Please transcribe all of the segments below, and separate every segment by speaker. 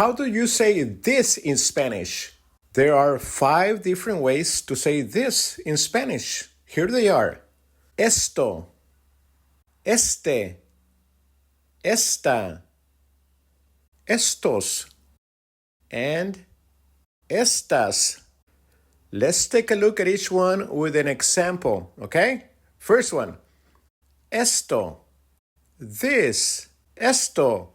Speaker 1: How do you say this in Spanish? There are 5 different ways to say this in Spanish. Here they are. Esto, este, esta, estos, and estas. Let's take a look at each one with an example, okay? First one, esto, this, esto.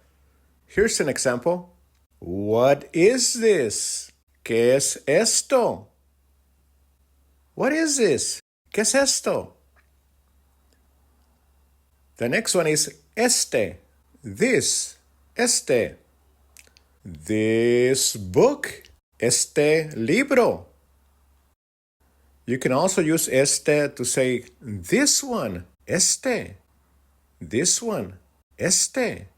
Speaker 1: Here's an example. What is this? ¿Qué es esto? What is this? ¿Qué es esto? The next one is este, this, este. This book, este libro. You can also use este to say this one, este. This one, este.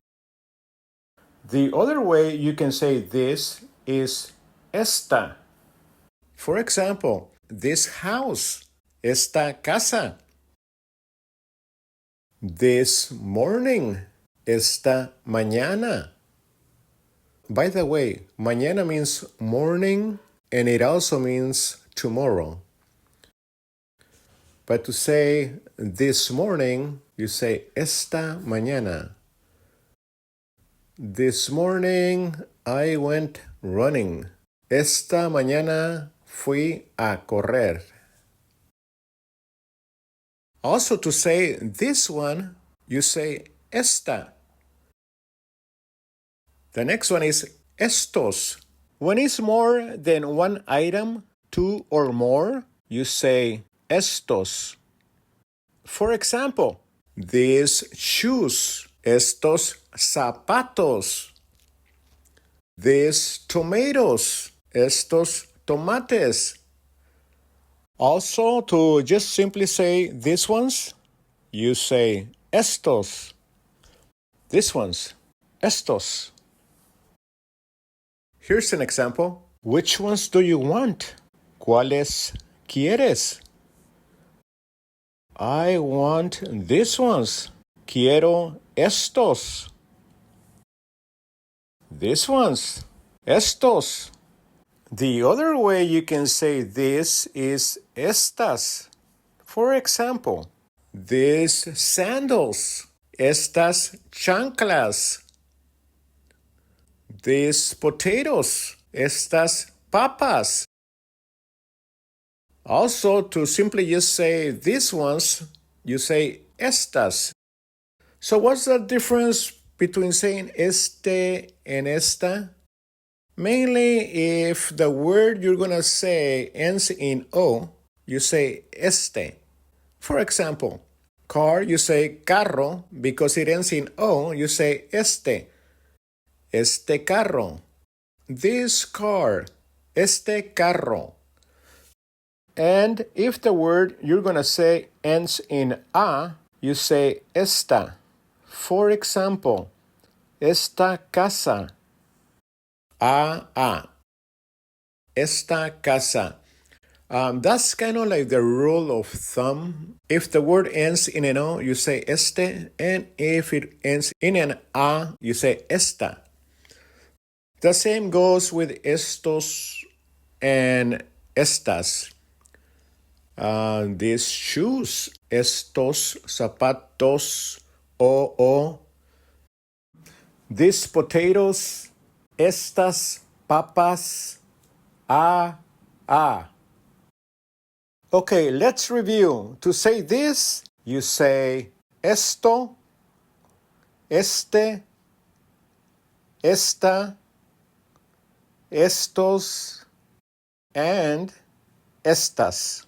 Speaker 1: The other way you can say this is esta. For example, this house, esta casa. This morning, esta mañana. By the way, mañana means morning and it also means tomorrow. But to say this morning, you say esta mañana. This morning I went running. Esta mañana fui a correr. Also to say this one, you say esta. The next one is estos. When it's more than one item, 2 or more, you say estos. For example, these shoes, estos zapatos. These tomatoes, estos tomates. Also, to just simply say these ones, you say estos. These ones, estos. Here's an example. Which ones do you want? ¿Cuáles quieres? I want these ones. Quiero estos. These ones. Estos. The other way you can say this is estas. For example, these sandals. Estas chanclas. These potatoes. Estas papas. Also, to simply just say these ones, you say estas. So what's the difference between saying este and esta? Mainly if the word you're going to say ends in O, you say este. For example, car, you say carro. Because it ends in O, you say este. Este carro. This car. Este carro. And if the word you're going to say ends in A, you say esta. For example, esta casa. A. Esta casa. That's kind of like the rule of thumb. If the word ends in an O, you say este. And if it ends in an A, you say esta. The same goes with estos and estas. These shoes, estos zapatos, o. These potatoes, estas papas, a. Okay, let's review. To say this, you say esto, este, esta, estos, and estas.